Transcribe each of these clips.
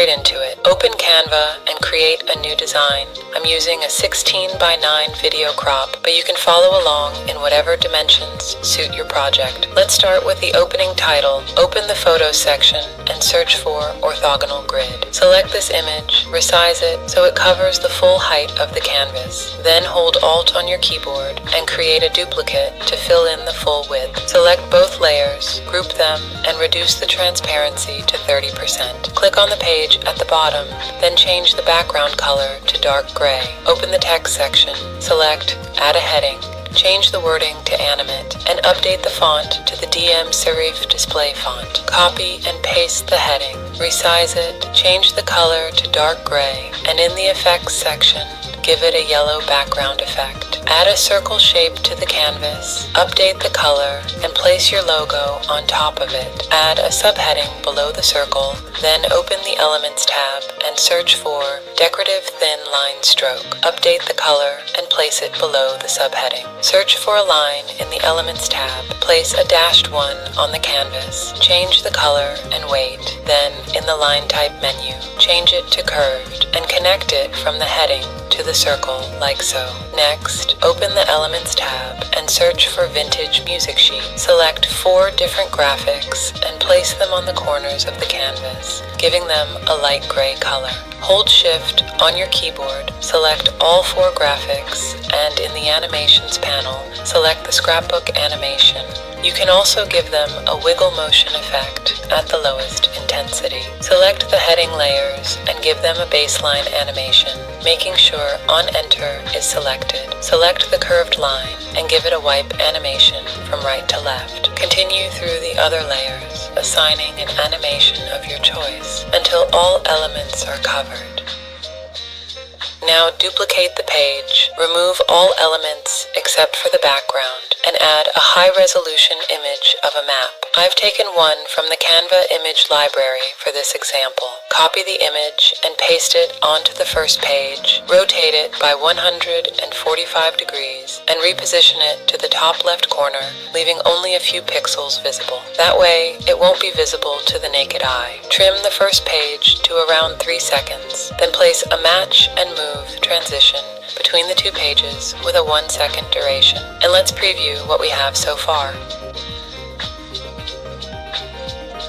straight into it. Open Canva and create a new design. I'm using a 16:9 video crop, but you can follow along in whatever dimensions suit your project. Let's start with the opening title. Open the Photos section and search for orthogonal grid. Select this image, resize it so it covers the full height of the canvas. Then hold Alt on your keyboard and create a duplicate to fill in the full width. Select both layers, group them, and reduce the transparency to 30%. Click on the page at the bottom, then change the background color to dark gray. Open the text section, select Add a heading, change the wording to animate, and update the font to the DM Serif display font. Copy and paste the heading, resize it, change the color to dark gray, and in the Effects section, give it a yellow background effect. Add a circle shape to the canvas, update the color, and place your logo on top of it. Add a subheading below the circle, then open the Elements tab and search for Decorative Thin Line Stroke. Update the color and place it below the subheading. Search for a line in the Elements tab, place a dashed one on the canvas, change the color and weight, then in the Line Type menu, change it to curved and connect it from the heading to the circle like so. Next, open the Elements tab and search for Vintage Music Sheet. Select 4 different graphics and place them on the corners of the canvas, giving them a light gray color. Hold Shift on your keyboard, select all 4 graphics, and in the Animations panel, select the scrapbook animation. You can also give them a wiggle motion effect at the lowest intensity. Select the heading layers and give them a baseline animation, making sure On Enter is selected. Select the curved line and give it a wipe animation from right to left. Continue through the other layers, assigning an animation of your choice until all elements are covered. Now duplicate the page, remove all elements except for the background, and add a high-resolution image of a map. I've taken one from the Canva image library for this example. Copy the image and paste it onto the first page, rotate it by 145 degrees, and reposition it to the top left corner, leaving only a few pixels visible. That way, it won't be visible to the naked eye. Trim the first page to around 3 seconds, then place a match and move transition between the 2 pages with a 1-second duration. And let's preview what we have so far.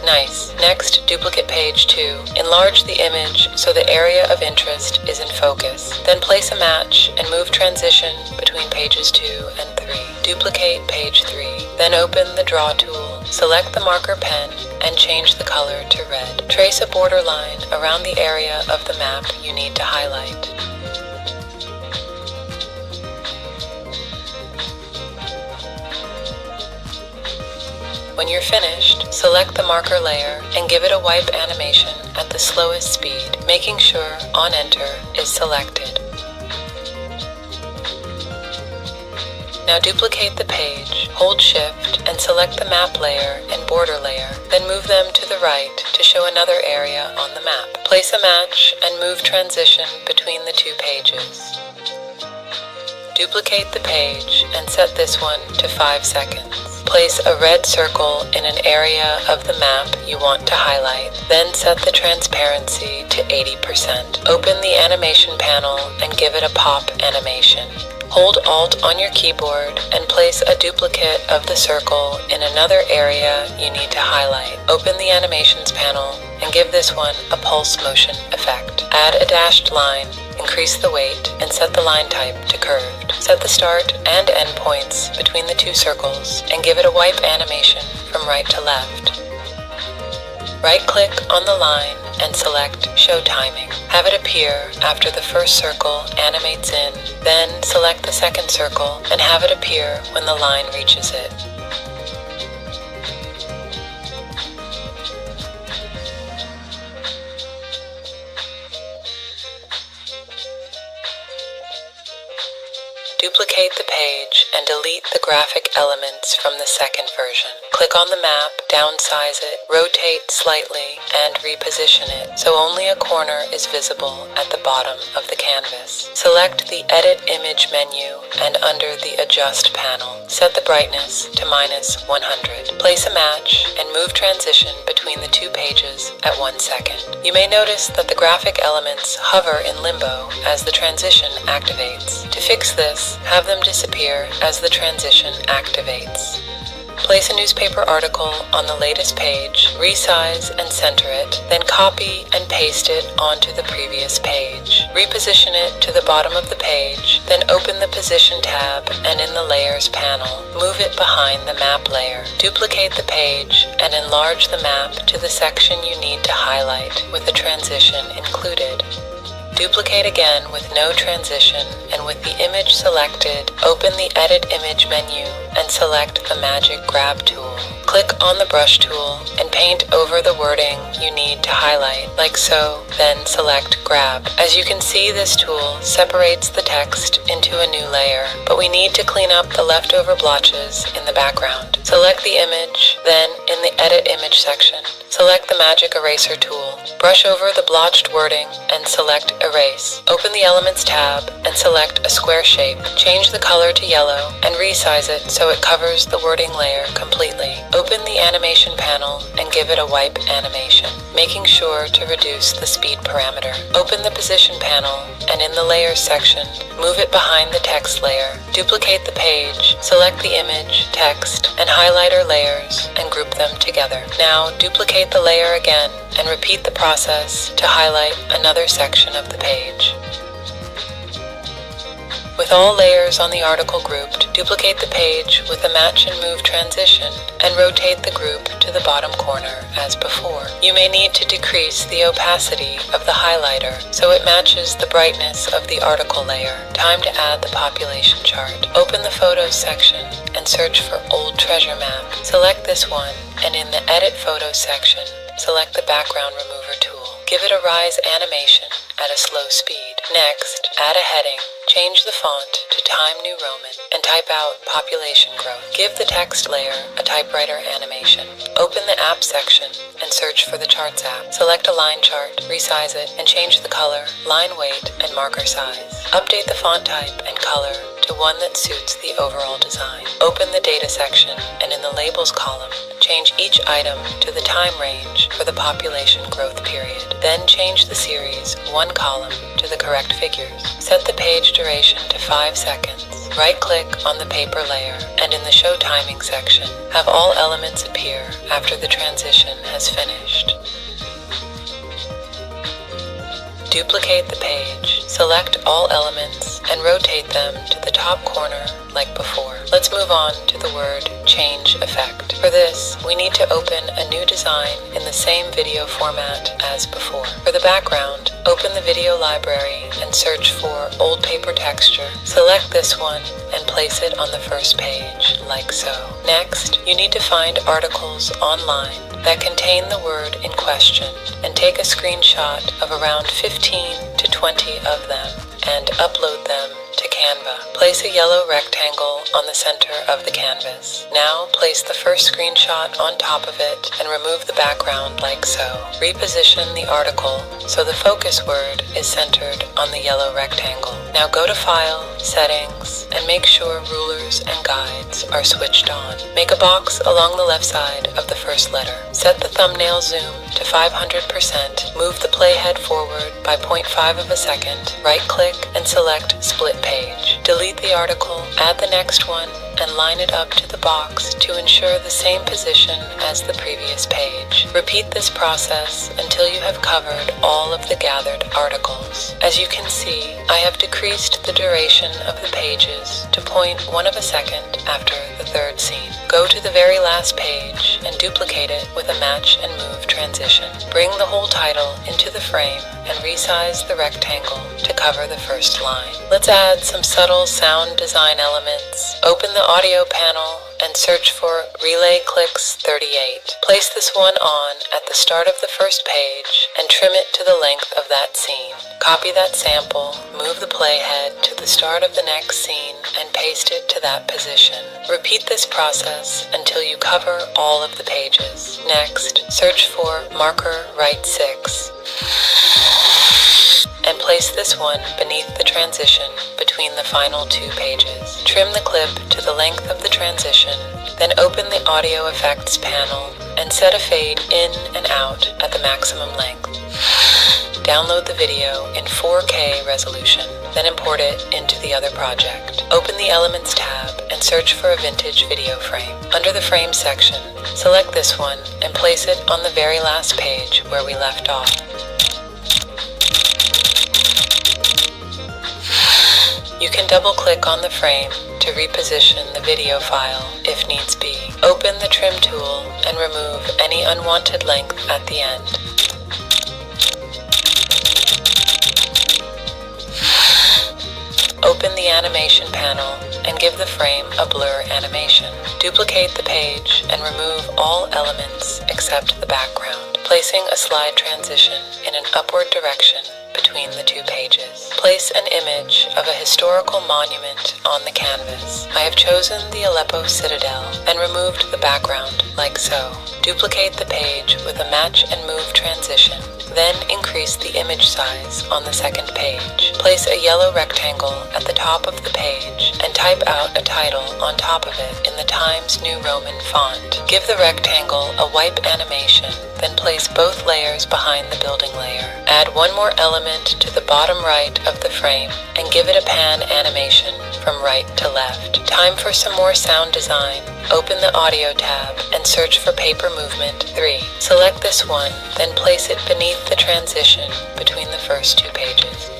Nice. Next, duplicate page 2. Enlarge the image so the area of interest is in focus. Then place a match and move transition between pages 2 and 3. Duplicate page 3. Then open the Draw tool, select the marker pen, and change the color to red. Trace a border line around the area of the map you need to highlight. When you're finished, select the marker layer and give it a wipe animation at the slowest speed, making sure On Enter is selected. Now duplicate the page, hold Shift, and select the map layer and border layer, then move them to the right to show another area on the map. Place a match and move transition between the 2 pages. Duplicate the page and set this one to 5 seconds. Place a red circle in an area of the map you want to highlight, then set the transparency to 80%. Open the animation panel and give it a pop animation. Hold Alt on your keyboard and place a duplicate of the circle in another area you need to highlight. Open the Animations panel and give this one a pulse motion effect. Add a dashed line, increase the weight, and set the line type to curved. Set the start and end points between the 2 circles and give it a wipe animation from right to left. Right-click on the line and select Show Timing. Have it appear after the first circle animates in, then select the second circle and have it appear when the line reaches it. duplicate the page and delete the graphic elements from the second version. Click on the map, downsize it, rotate slightly, and reposition it so only a corner is visible at the bottom of the canvas. Select the Edit Image menu and under the Adjust panel, set the brightness to -100. Place a match and move transition between the two pages at 1 second. You may notice that the graphic elements hover in limbo as the transition activates. To fix this, have them disappear as the transition activates. Place a newspaper article on the latest page, resize and center it, then copy and paste it onto the previous page. Reposition it to the bottom of the page, then open the Position tab and in the Layers panel, move it behind the map layer. Duplicate the page and enlarge the map to the section you need to highlight with the transition included. Duplicate again with no transition, and with the image selected, open the Edit Image menu and select the Magic Grab tool. Click on the brush tool and paint over the wording you need to highlight, like so, then select Grab. As you can see, this tool separates the text into a new layer, but we need to clean up the leftover blotches in the background. Select the image, then in the Edit Image section, select the Magic Eraser tool. Brush over the blotched wording and select Erase. Open the Elements tab and select a square shape. Change the color to yellow and resize it so it covers the wording layer completely. Open the Animation panel and give it a wipe animation, making sure to reduce the speed parameter. Open the Position panel and in the Layers section, move it behind the text layer. Duplicate the page, select the image, text, and highlighter layers and group them together. Now duplicate the layer again and repeat the process to highlight another section of the page. With all layers on the article grouped, duplicate the page with a match and move transition and rotate the group to the bottom corner as before. You may need to decrease the opacity of the highlighter so it matches the brightness of the article layer. Time to add the population chart. Open the Photos section and search for Old Treasure Map. Select this one and in the Edit Photos section, select the Background Remover tool. Give it a rise animation at a slow speed. Next, add a heading. Change the font to Time New Roman and type out Population Growth. Give the text layer a typewriter animation. Open the App section and search for the Charts app. Select a line chart, resize it, and change the color, line weight, and marker size. Update the font type and color to one that suits the overall design. Open the Data section and in the Labels column, change each item to the time range for the population growth period. Then change the series, one column, to the correct figures. Set the page duration to 5 seconds. Right-click on the paper layer and in the Show Timing section, have all elements appear after the transition has finished. Duplicate the page, select all elements, and rotate them to the top corner like before. Let's move on to the word Change Effect. For this, we need to open a new design in the same video format as before. For the background, open the video library and search for Old Paper Texture. Select this one and place it on the first page, like so. Next, you need to find articles online that contain the word in question and take a screenshot of around 15 to 20 of them and upload them to Canva. Place a yellow rectangle on the center of the canvas. Now place the first screenshot on top of it and remove the background like so. Reposition the article so the focus word is centered on the yellow rectangle. Now go to File, Settings, and make sure Rulers and Guides are switched on. Make a box along the left side of the first letter. Set the thumbnail zoom to 500%. Move the playhead forward by 0.5 of a second. Right-click and select Split Page. Delete the article, add the next one, and line it up to the box to ensure the same position as the previous page. Repeat this process until you have covered all of the gathered articles. As you can see, I have decreased the duration of the pages to 0.1 of a second after the third scene. Go to the very last page and duplicate it with a match and move transition. Bring the whole title into the frame and resize the rectangle to cover the first line. Let's add some subtle sound design elements. Open the audio panel and search for Relay Clicks 38. Place this one on at the start of the first page and trim it to the length of that scene. Copy that sample, move the playhead to the start of the next scene, and paste it to that position. Repeat this process until you cover all of the pages. Next, search for Marker Right 6 and place this one beneath the transition between the final two pages. Trim the clip to the length of the transition, then open the audio effects panel and set a fade in and out at the maximum length. Download the video in 4K resolution, then import it into the other project. Open the Elements tab and search for a vintage video frame. Under the Frame section, select this one and place it on the very last page where we left off. You can double-click on the frame to reposition the video file if needs be. Open the Trim tool and remove any unwanted length at the end. Open the Animation panel and give the frame a blur animation. Duplicate the page and remove all elements except the background, placing a slide transition in an upward direction between the two pages. Place an image of a historical monument on the canvas. I have chosen the Aleppo Citadel and removed the background like so. Duplicate the page with a Match and Move transition, then increase the image size on the second page. Place a yellow rectangle at the top of the page and type out a title on top of it in the Times New Roman font. Give the rectangle a wipe animation, then place both layers behind the building layer. Add one more element to the bottom right of the frame and give it a pan animation from right to left. Time for some more sound design. Open the Audio tab and search for Paper Movement 3. Select this one, then place it beneath the transition between the first two pages.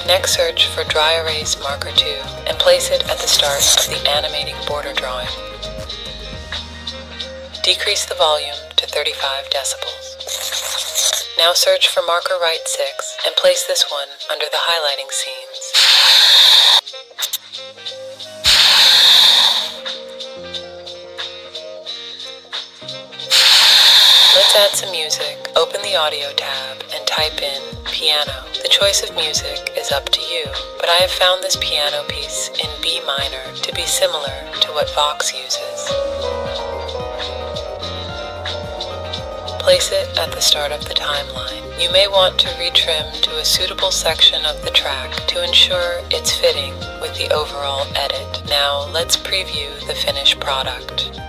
Next, search for Dry Erase Marker 2 and place it at the start of the animating border drawing. Decrease the volume to 35 decibels. Now search for Marker Right 6 and place this one under the highlighting scenes. Let's add some music. Open the Audio tab and type in piano. The choice of music is up to you, but I have found this piano piece in B minor to be similar to what Vox uses. Place it at the start of the timeline. You may want to retrim to a suitable section of the track to ensure it's fitting with the overall edit. Now let's preview the finished product.